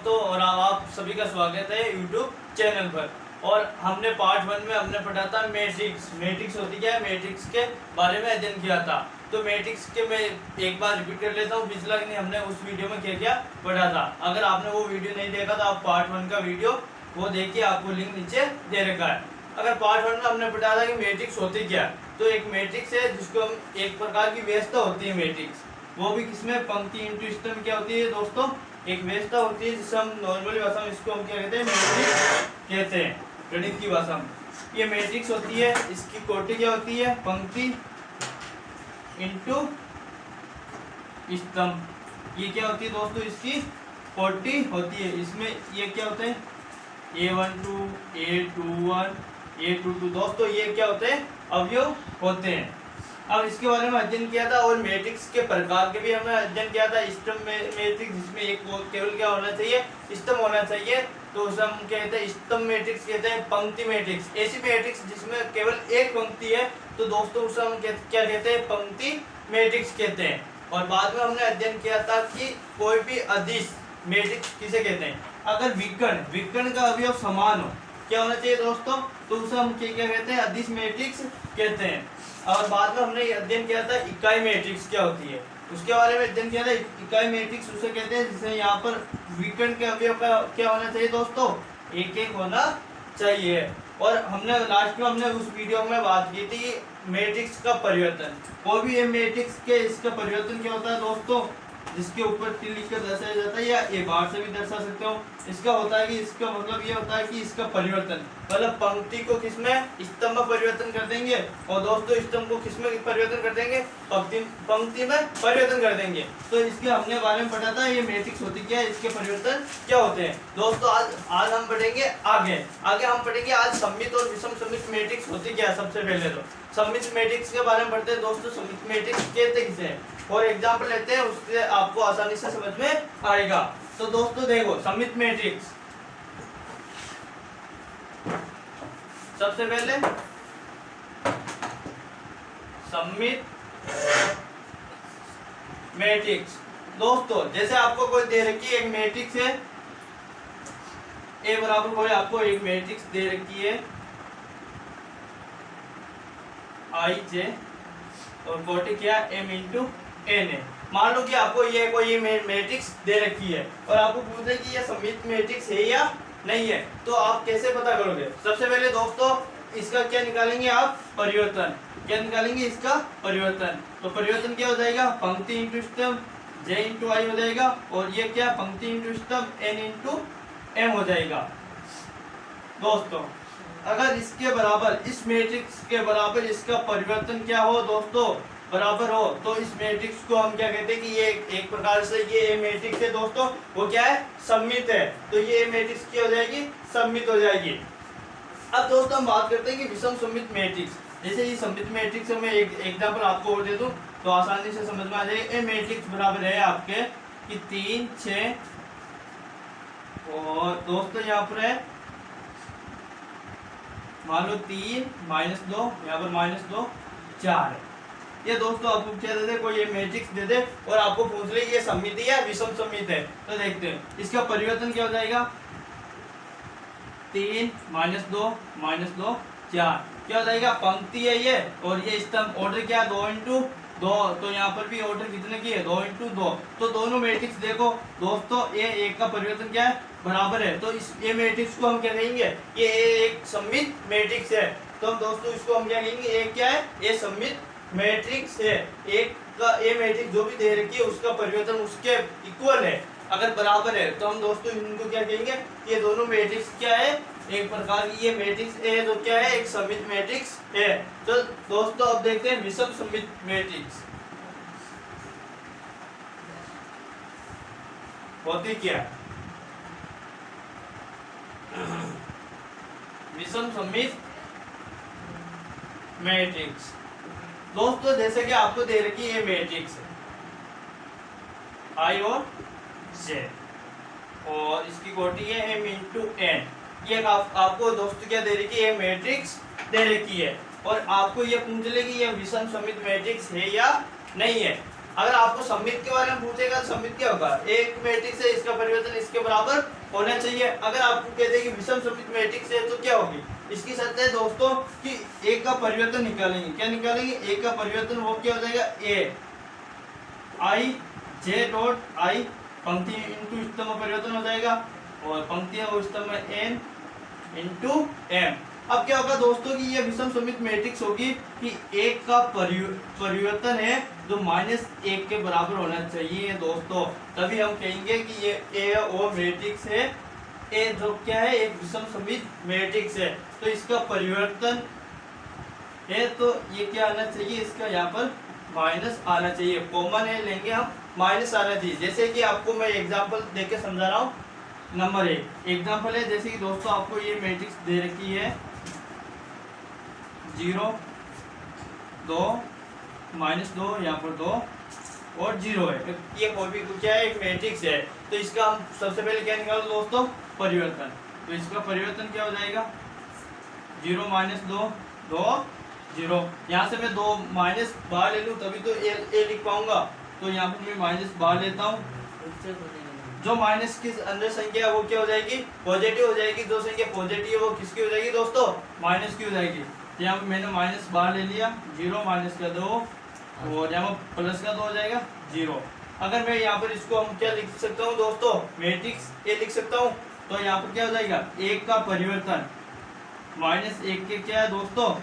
दोस्तों और आप सभी का स्वागत है यूट्यूब चैनल पर। और हमने पार्ट 1 में हमने पढ़ा था मैट्रिक्स होती क्या है, मैट्रिक्स के बारे में अध्ययन किया था। तो मैट्रिक्स के मैं एक बार रिपीट कर लेता हूँ, पिछला नहीं हमने उस वीडियो में क्या क्या पढ़ा था। अगर आपने वो वीडियो नहीं देखा तो आप पार्ट 1 का वीडियो वो देखिए, आपको लिंक नीचे दे रखा है। अगर पार्ट 1 में हमने पढ़ा था कि मैट्रिक्स होती क्या है, तो एक मैट्रिक्स है जिसको हम एक प्रकार की व्यवस्था होती है मैट्रिक्स, वो भी किसमें पंक्ति इंटू स्तंभ क्या होती है दोस्तों, एक व्यवस्था होती है जिससे हम नॉर्मली भाषा में इसको हम क्या कहते हैं, मैट्रिक्स कहते हैं गणित की भाषा में। ये मैट्रिक्स होती है, इसकी कोटि क्या होती है, पंक्ति इंटू स्तंभ। ये क्या होती है दोस्तों, इसकी कोटि होती है। इसमें ये क्या होते हैं, A12 A21 A22 दोस्तों, ये क्या होते हैं, अवयव होते हैं। अब इसके बारे में अध्ययन किया था और मैट्रिक्स के प्रकार के भी हमने अध्ययन किया था। स्तंभ मैट्रिक्स जिसमें एक केवल क्या होना चाहिए, स्तंभ होना चाहिए, तो उसे हम कहते हैं स्तंभ मैट्रिक्स कहते हैं। पंक्ति मैट्रिक्स, ऐसी मैट्रिक्स जिसमें केवल एक पंक्ति है, तो दोस्तों उसे हम क्या कहते हैं, पंक्ति मैट्रिक्स कहते हैं। और बाद में हमने अध्ययन किया था कि कोई भी अदिश मैट्रिक्स किसे कहते हैं, अगर विकर्ण का अवयव समान हो, क्या होना चाहिए दोस्तों, तो उसे हम क्या कहते हैं, अदिश मैट्रिक्स कहते हैं। और बाद में हमने अध्ययन किया था इकाई मैट्रिक्स क्या होती है, उसके बारे में अध्ययन किया था। इकाई मैट्रिक्स उसे कहते हैं जिसे यहाँ पर विकर्ण के अवयव का क्या होना चाहिए दोस्तों, एक एक होना चाहिए। और हमने लास्ट में हमने उस वीडियो में बात की थी मैट्रिक्स का परिवर्तन। कोई भी ये मैट्रिक्स के इसका परिवर्तन क्या होता है दोस्तों, जिसके ऊपर तीर लिखकर दर्शाया जाता है, या एक बार से भी दर्शा सकते हो। इसका होता है कि इसका मतलब ये होता है कि इसका परिवर्तन, मतलब पंक्ति को किसमें, स्तंभ में परिवर्तन कर देंगे, और दोस्तों स्तंभ को किसमें परिवर्तन कर देंगे, पंक्ति में परिवर्तन कर देंगे। तो इसके हमने बारे में पढ़ा था, ये मैट्रिक्स होती क्या है, इसके परिवर्तन क्या होते हैं दोस्तों। आज हम पढ़ेंगे आगे हम पढ़ेंगे आज सममित और विषम सममित मैट्रिक्स होती क्या है। सबसे पहले तो सममित मैट्रिक्स के बारे में पढ़ते हैं दोस्तों। सममित मैट्रिक्स कहते किसे हैं, और एग्जाम्पल लेते हैं, उससे आपको आसानी से समझ में आएगा। तो दोस्तों देखो, सममित मैट्रिक्स सबसे पहले सममित मैट्रिक्स दोस्तों, जैसे आपको कोई दे रखी है एक मैट्रिक्स है, ए बराबर कोई आपको एक मैट्रिक्स दे रखी है आई जे, और कोटि क्या, m इंटू एन है। मान लो कि आपको ये कोई मैट्रिक्स दे रखी है और आपको पूछ रहे कि ये सममित मैट्रिक्स है या नहीं है, तो आप कैसे पता करोगे। सबसे पहले दोस्तों इसका क्या निकालेंगे आप, परिवर्तन। क्या निकालेंगे, इसका परिवर्तन। तो परिवर्तन क्या हो जाएगा, पंक्ति इंटू स्तंभ j इंटू आई हो जाएगा, और ये क्या, पंक्ति इंटू स्तंभ n इंटू m हो जाएगा। दोस्तों अगर इसके बराबर, इस मैट्रिक्स के बराबर इसका परिवर्तन क्या हो दोस्तों, बराबर हो, तो इस मैट्रिक्स को हम क्या कहते हैं कि ये एक प्रकार से ये मैट्रिक्स है दोस्तों, वो क्या है, सममित है। तो ये मैट्रिक्स क्या हो जाएगी, सममित हो जाएगी। अब दोस्तों हम बात करते हैं कि विषम सममित मैट्रिक्स। जैसे ये सममित मैट्रिक्स में एक एग्जाम्पल आपको और दे दूं तो आसानी से समझ में आ जाएगा। ये मैट्रिक्स बराबर है आपके कि 3 6, और दोस्तों यहाँ पर है मान लो 3 -2, यहाँ पर -2 4 है। ये दोस्तों आपको क्या दे दे, कोई ये मैट्रिक्स दे दे और आपको पूछ ले ये सममित है या विषम सममित है, तो देखते हैं इसका परिवर्तन क्या हो जाएगा, 3 -2 -2 4 क्या हो जाएगा, पंक्ति है ये, और ये स्तंभ। ऑर्डर क्या है, 2 इंटू 2, तो यहाँ पर भी ऑर्डर कितने की है, 2 इंटू 2। तो दोनों मैट्रिक्स देखो दोस्तों, ये एक का परिवर्तन क्या है, बराबर है। तो इस ये मैट्रिक्स को हम क्या कहेंगे, ये एक सममित मैट्रिक्स है। तो हम दोस्तों इसको हम क्या कहेंगे, एक क्या है, ये सममित मैट्रिक्स है। एक का ये मैट्रिक्स जो भी दे रखी है उसका परिवर्तन उसके इक्वल है, अगर बराबर है, तो हम दोस्तों इनको क्या कहेंगे, ये दोनों मैट्रिक्स क्या है, एक प्रकार की ये मैट्रिक्स है, तो क्या है, एक सममित मैट्रिक्स है। तो दोस्तों अब देखते हैं विषम सममित मैट्रिक्स होती क्या है। विषम सममित मैट्रिक्स दोस्तों, जैसे कि आपको दे रखी है मैट्रिक्स आई और जे, और इसकी कोटि है m इंटू एन। ये आपको दोस्तों क्या दे रखी है, मैट्रिक्स दे रखी है, और आपको ये पूछ ले कि ये विषम सममित मैट्रिक्स है या नहीं है। अगर आपको सममित के बारे में पूछेगा तो सममित क्या होगा, एक मैट्रिक्स है इसका परिवर्तन इसके बराबर होना चाहिए। अगर आपको कहते हैं कि विषम सममित मैट्रिक्स है तो क्या होगी, इसकी शर्त है दोस्तों कि एक का परिवर्तन निकालेंगे। क्या निकालेंगे, एक का परिवर्तन, वो क्या हो जाएगा ए आई जे डॉट आई, पंक्ति इंटू स्तंभ परिवर्तन हो जाएगा, और पंक्ति और स्तंभ में एन इंटू एम। अब क्या होगा दोस्तों कि ये विषम सममित मैट्रिक्स होगी कि एक का परिवर्तन है जो -1 के बराबर होना चाहिए दोस्तों, तभी हम कहेंगे कि ये ए और मैट्रिक्स है। ए जो क्या है, एक विषम सममित मैट्रिक्स है, तो इसका परिवर्तन है तो ये क्या आना चाहिए, इसका यहाँ पर माइनस आना चाहिए, कॉमन है लेंगे हम, माइनस आना चाहिए। जैसे कि आपको मैं एग्जांपल देके समझा रहा हूँ। नंबर 1 एग्जांपल है, जैसे कि दोस्तों आपको ये मैट्रिक्स दे रखी है 0 2 -2, यहाँ पर 2 और 0 है, ये कोई भी क्या है, एक मैट्रिक्स है। तो इसका हम सबसे पहले क्या निकालो दोस्तों, परिवर्तन। तो इसका परिवर्तन क्या हो जाएगा, 0 -2 2 0। यहाँ से मैं 2 माइनस बाहर ले लूँ तभी तो ए लिख पाऊंगा, तो यहाँ पर मैं माइनस बाहर लेता हूँ। जो माइनस की अंदर संख्या है वो क्या हो जाएगी, पॉजिटिव हो जाएगी। जो संख्या पॉजिटिव है वो किसकी हो जाएगी दोस्तों, माइनस की हो जाएगी। तो यहाँ पर मैंने माइनस बाहर ले लिया, 0 माइनस का 2 और यहाँ पर प्लस का 2 हो जाएगा 0। अगर मैं यहाँ पर इसको हम क्या लिख सकता हूँ दोस्तों, मैट्रिक्स ए लिख सकता हूँ। तो यहाँ पर क्या हो जाएगा, एक का परिवर्तन -1 के क्या है दोस्तों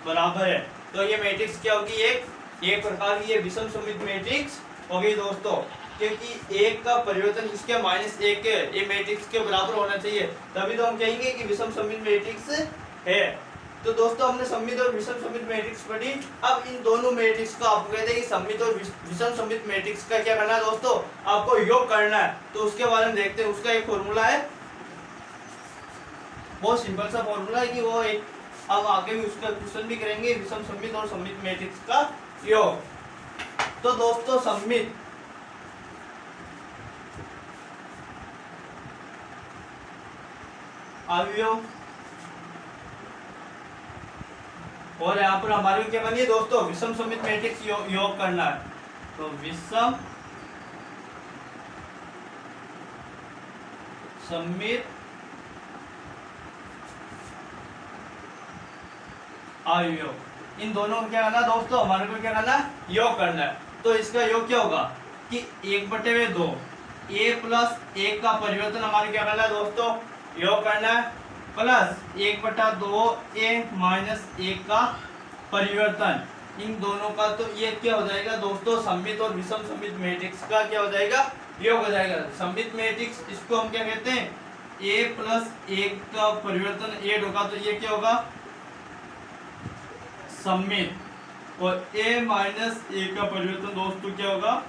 बराबर है। तो ये मैट्रिक्स क्या होगी, एक प्रकार की ये विषम सममित मैट्रिक्स होगी दोस्तों, क्योंकि एक का परिवर्तन किसके -1 के ये मैट्रिक्स के बराबर होना चाहिए, तभी तो हम कहेंगे कि विषम सममित मैट्रिक्स है। तो दोस्तों हमने सममित और विषम सममित मैट्रिक्स पढ़ी। अब इन दोनों मैट्रिक्स को आपको कहते हैं कि सममित और विषम सममित मैट्रिक्स का क्या करना है दोस्तों, आपको योग करना है। तो उसके बारे में देखते हैं। उसका एक फॉर्मूला है, बहुत सिंपल सा फॉर्मूला है कि वो एक, अब आगे भी उसका क्वेश्चन भी करेंगे, विषम सममित और सममित मैट्रिक्स का योग। तो दोस्तों सममित अवयव, और यहाँ पर हमारे क्या बनिए दोस्तों, विषम सममित मैट्रिक्स योग करना है। तो विषम सममित अवयव, इन दोनों को क्या करना दोस्तों, हमारे को क्या करना, योग करना है। तो इसका योग क्या होगा कि 1/2 a प्लस 1 का परिवर्तन हमारे क्या करना है दोस्तों, योग करना है, प्लस 1/2 a माइनस 1 का परिवर्तन, इन दोनों का। तो ये क्या हो जाएगा दोस्तों, सममित और विषम सममित मैट्रिक्स का क्या हो जाएगा, योग हो जाएगा। सममित मैट्रिक्स इसको हम क्या कहते हैं, a प्लस 1 का परिवर्तन a होगा, तो ये क्या होगा सममित, और a माइनस 1 का परिवर्तन दोस्तों क्या होगा,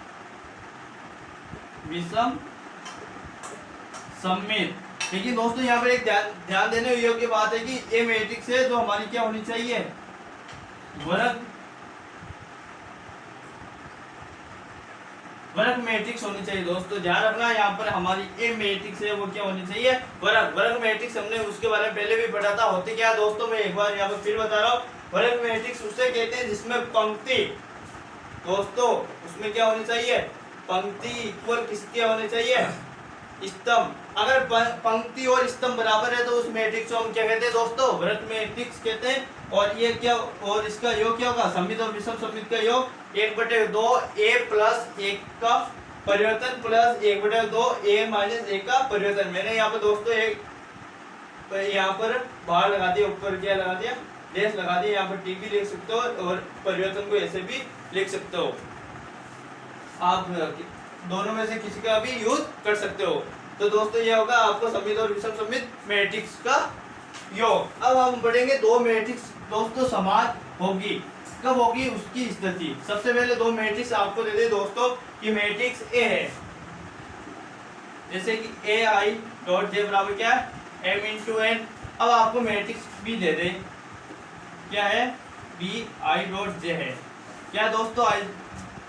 विषम सममित। लेकिन दोस्तों यहाँ पर एक ध्यान देने योग्य बात है कि ये मैट्रिक्स है जो हमारी क्या होनी चाहिए, वर्ग मैट्रिक्स होनी चाहिए दोस्तों। ध्यान रखना यहाँ पर हमारी ए मैट्रिक्स है वो क्या होनी चाहिए, वर्ग मैट्रिक्स। हमने उसके बारे में पहले भी पढ़ा था। होती क्या दोस्तों, मैं एक बार यहाँ पर फिर बता रहा हूँ। वर्ग मैट्रिक्स उसे कहते हैं जिसमें पंक्ति दोस्तों, उसमें क्या होनी चाहिए, पंक्ति इक्वल किसके होने चाहिए, स्तंभ। अगर पंक्ति और स्तंभ बराबर है तो उस मैट्रिक्स को हम क्या कहते हैं दोस्तों, वर्ग मैट्रिक्स कहते हैं। और ये क्या, और इसका योग क्या होगा, सममित और विषम सममित का योग 1/2 a प्लस 1 का परिवर्तन प्लस 1/2 a माइनस 1 का परिवर्तन। मैंने यहाँ पर दोस्तों एक यहाँ पर बाहर लगा दिया, ऊपर क्या लगा दिया, डेश लगा दिया। यहाँ पर टी भी लिख सकते हो और परिवर्तन को ऐसे भी लिख सकते हो। आप दोनों में से किसी का भी यूज कर सकते हो। तो दोस्तों ये होगा आपको सममित और विषम सममित मैट्रिक्स का योग। अब हम बढ़ेंगे, दो मैट्रिक्स दोस्तों समान होगी, कब होगी उसकी स्थिति। सबसे पहले दो मैट्रिक्स आपको दे दे दोस्तों कि मैट्रिक्स ए है, जैसे कि ए आई डॉट जे बराबर क्या है, m इंटू एन। अब आपको मैट्रिक्स बी दे दे, क्या है, बी आई डॉट जे है, क्या दोस्तों आई,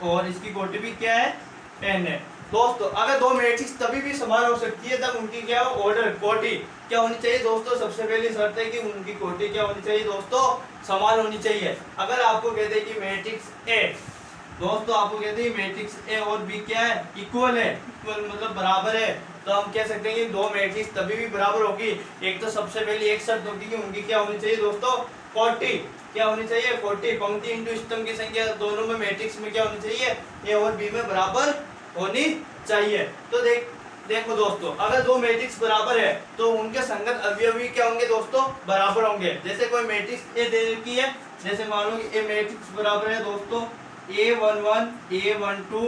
और इसकी कोटि भी क्या है, n है। दोस्तों अगर दो मैट्रिक्स तभी भी समान हो सकती है तब उनकी क्या ऑर्डर, कोटि क्या होनी चाहिए दोस्तों। सबसे पहली शर्त है कि उनकी कोटि क्या होनी चाहिए दोस्तों, समान होनी चाहिए। अगर आपको कहते हैं कि मैट्रिक्स ए दोस्तों आपको कहते हैं मैट्रिक्स ए और बी क्या है, इक्वल है, इक्वल मतलब बराबर है। तो हम कह सकते हैं कि दो मैट्रिक्स तभी भी बराबर होगी, एक तो सबसे पहले एक शर्त होगी कि उनकी क्या होनी चाहिए दोस्तों, 40 क्या होनी चाहिए, 40 पंक्ति इंटू स्तंभ की संख्या दोनों में मैट्रिक्स में क्या होनी चाहिए, ए और बी में बराबर होनी चाहिए। तो देखो दोस्तों, अगर दो मैट्रिक्स बराबर है तो उनके संगत अवयव भी क्या होंगे दोस्तों, बराबर होंगे। जैसे कोई मैट्रिक्स ए दे रखी है, जैसे मान लो कि ए मैट्रिक्स बराबर है दोस्तों A11 A12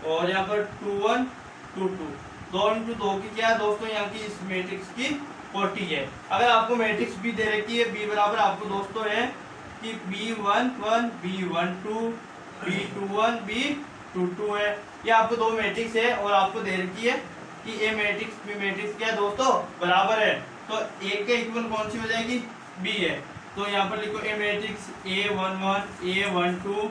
और यहाँ पर 21 22, 2 इंटू 2 की क्या है दोस्तों, यहाँ की इस मैट्रिक्स की 40 है। अगर आपको मैट्रिक्स बी दे रखी है, बी बराबर आपको दोस्तों है कि B11 B12 B21 B22 है। ये आपको दो मैट्रिक्स है और आपको दे रखी है कि ए मैट्रिक्स बी मैट्रिक्स क्या है दोस्तों, बराबर है। तो एक के इक्वल कौन सी हो जाएगी, बी है। तो यहाँ पर लिखो ए matrix A11 A12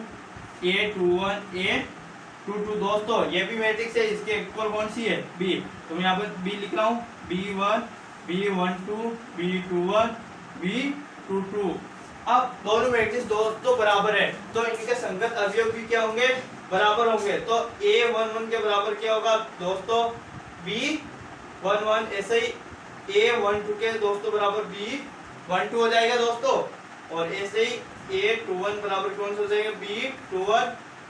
A21 A22 दोस्तों ये भी मैट्रिक्स है, इसके इक्वल कौन सी है, बी। तो मैं यहाँ पर बी लिख रहा हूँ, B1 B12 B21 B22। अब दोनों मैट्रिक्स दोस्तों बराबर है तो इनके संगत अवयव भी क्या होंगे, बराबर होंगे। तो A11 के बराबर क्या होगा दोस्तों, B11, ऐसे ही A12 के दोस्तों बराबर B12 हो जाएगा दोस्तों, और ऐसे ही A21 बराबर कौन सा हो जाएगा, B21,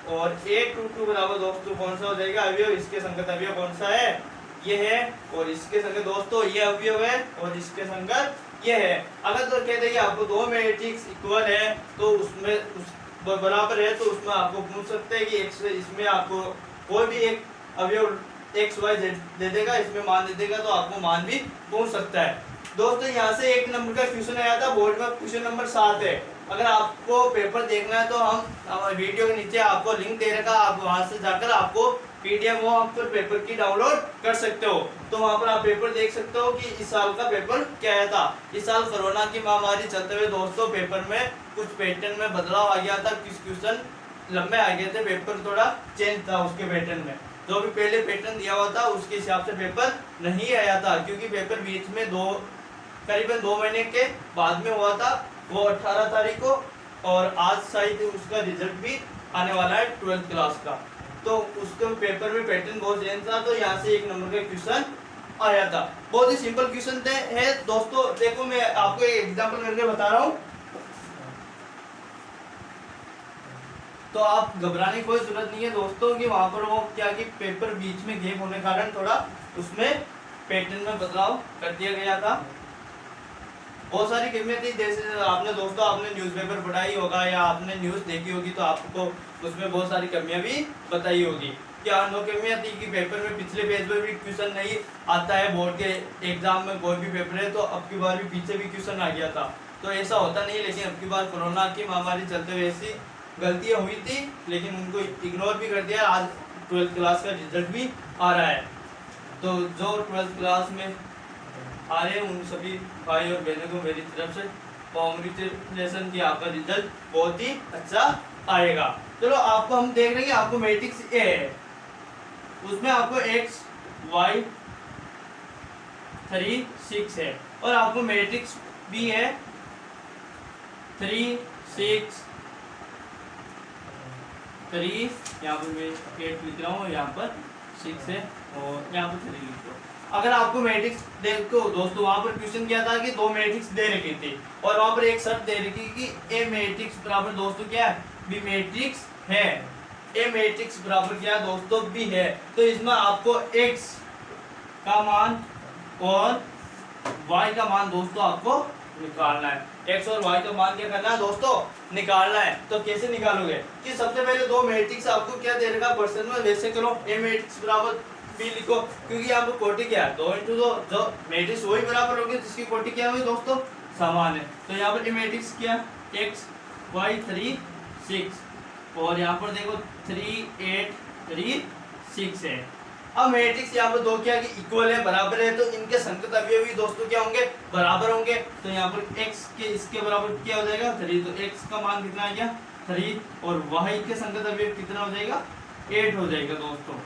और A22 बराबर दोस्तों कौन सा हो जाएगा अवयव, इसके संगत अवयव कौन सा है, ये है, और इसके संगत दोस्तों ये अवयव है, और इसके संगत ये है। अगर तो कहते हैं कि आपको दो मैट्रिक्स इक्वल है तो उसमें बराबर है, तो उसमें आपको पूछ सकते हैं कि इसमें आपको कोई भी एक अवयव एक्स वाई दे देगा, इसमें मान दे देगा, तो आपको मान भी पूछ सकता है। दोस्तों यहाँ से एक नंबर का क्वेश्चन आया था बोर्ड में, क्वेश्चन नंबर 7 है। अगर आपको पेपर देखना है तो हम वीडियो के नीचे आपको लिंक दे रखा, आप वहां से जाकर आपको पीडीएफ आप पर पेपर की डाउनलोड कर सकते हो। तो वहां पर आप पेपर देख सकते हो कि इस साल का पेपर क्या आया था। इस साल कोरोना की महामारी चलते हुए दोस्तों पेपर में कुछ पैटर्न में बदलाव आ गया था, कुछ क्वेश्चन लंबे आ गए थे, पेपर थोड़ा चेंज था उसके पैटर्न में। जो भी पहले पैटर्न दिया हुआ था उसके हिसाब से पेपर नहीं आया था, क्योंकि पेपर बीच में करीबन 2 महीने के बाद में हुआ था, वो 18 तारीख को, और आज शायद उसका रिजल्ट भी आने वाला है 12th क्लास का। तो उसके पेपर में पैटर्न बहुत चेंज था, तो यहाँ से एक नंबर का क्वेश्चन आया था। बहुत ही सिंपल क्वेश्चन है दोस्तों। देखो मैं आपको एक एग्जांपल करके बता रहा हूँ, तो आप घबराने की कोई जरूरत नहीं है दोस्तों कि वहां पर वो क्या कि पेपर बीच में गैप होने के कारण थोड़ा उसमें पैटर्न में बदलाव कर दिया गया था। बहुत सारी कमियां थी, जैसे आपने न्यूज़पेपर पढ़ाई होगा या आपने न्यूज़ देखी होगी तो आपको उसमें बहुत सारी कमियां भी बताई होगी। क्या नो कमियां थी कि पेपर में पिछले पेज पर भी क्वेश्चन नहीं आता है, बोर्ड के एग्जाम में कोई भी पेपर है तो अब की बार भी पीछे भी क्वेश्चन आ गया था। तो ऐसा होता नहीं है, लेकिन अब की बार कोरोना की महामारी चलते हुए ऐसी गलतियां हुई थी, लेकिन उनको इग्नोर भी कर दिया। आज 12th क्लास का रिजल्ट भी आ रहा है, तो जो 12th क्लास में आ रहे हैं उन सभी भाई और बहनों को मेरी तरफ से कांग्रेचुलेशन कि आपका रिजल्ट बहुत ही अच्छा आएगा। चलो आपको हम देख रहे हैं, आपको मैट्रिक्स ए है, उसमें आपको एक्स वाई 3 6 है, और आपको मैट्रिक्स बी है 3 6 3, यहाँ पर मैं 8 लिख रहा हूँ, यहाँ पर 6 है और यहाँ पर 3 लिख रहा हूँ। अगर आपको मैट्रिक्स देखो दोस्तों, वहां पर क्वेश्चन क्या था कि दो मैट्रिक्स दे रखी थी और वहां पर एक शर्त दे रखी कि ए मैट्रिक्स बराबर दोस्तों क्या है, बी मैट्रिक्स है। ए मैट्रिक्स बराबर क्या है दोस्तों, बी है। तो इसमें आपको एक्स का मान और वाई का मान दोस्तों आपको निकालना है। एक्स और वाई का मान क्या करना है दोस्तों, निकालना है। तो कैसे निकालोगे कि सबसे पहले दो मैट्रिक्स आपको क्या दे रखा पर्सन में, वैसे करो ए मैट्रिक्स बराबर बी लिखो, क्योंकि यहाँ पर कोटि क्या है 2 इंटू 2, जो मैट्रिक्स वही बराबर होगी जिसकी कोटि क्या हुई दोस्तों, समान है। तो यहाँ पर मैट्रिक्स क्या एक्स वाई 3 6 और यहाँ पर देखो 3 8 3 6 है। अब मैट्रिक्स यहाँ पर दो क्या कि इक्वल है, बराबर है, तो इनके संगत अवयव भी दोस्तों क्या होंगे, बराबर होंगे। तो यहाँ पर x के इसके बराबर क्या हो जाएगा 3, तो x का मान कितना आ गया 3, और y के संगत अवयव कितना हो जाएगा 8 हो जाएगा दोस्तों।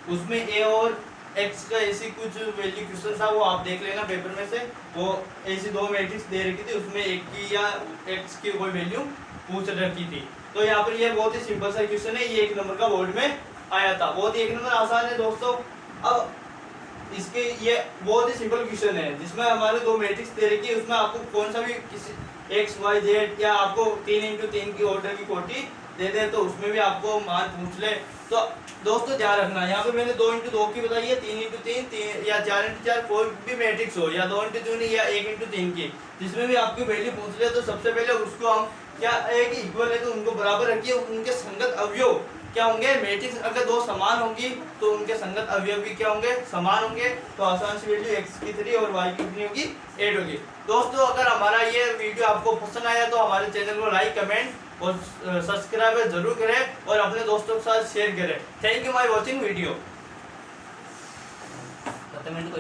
उसमें a और x का ऐसी कुछ वैल्यू क्वेश्चन था, वो आप देख लेना पेपर में से। वो ऐसी दो मैट्रिक्स दे रखी थी, उसमें एक की या x की कोई वैल्यू पूछ रखी थी। तो यहाँ पर ये बहुत ही सिंपल सा क्वेश्चन है, ये 1 नंबर का बोर्ड में आया था, बहुत ही 1 नंबर आसान है दोस्तों। अब इसके ये बहुत ही सिंपल क्वेश्चन है जिसमें हमारे दो मैट्रिक्स दे रखी है, उसमें आपको कौन सा भी किसी एक्स वाई जेड या आपको 3x3 की ऑर्डर की कोटी दे दे तो उसमें भी आपको मान पूछ ले। तो दोस्तों ध्यान रखना, यहाँ पे मैंने 2x2 की बताई है, 3x3 या 4x4 कोई भी मैट्रिक्स हो, या 2x2 या 1x3 की, जिसमें भी आपकी वैल्यू पूछ ले तो सबसे पहले उसको हम क्या है कि इक्वल है तो उनको बराबर रखिए, उनके संगत अवयव क्या होंगे, मैट्रिक्स अगर दो समान होंगी तो उनके संगत अवयव भी क्या होंगे, समान होंगे। तो आसान सी वैल्यू x की 3 और y की कितनी होगी, 8 होगी। दोस्तों अगर हमारा ये वीडियो आपको पसंद आया तो हमारे चैनल को लाइक कमेंट और सब्सक्राइब जरूर करें और अपने दोस्तों के साथ शेयर करें। Thank you my watching video.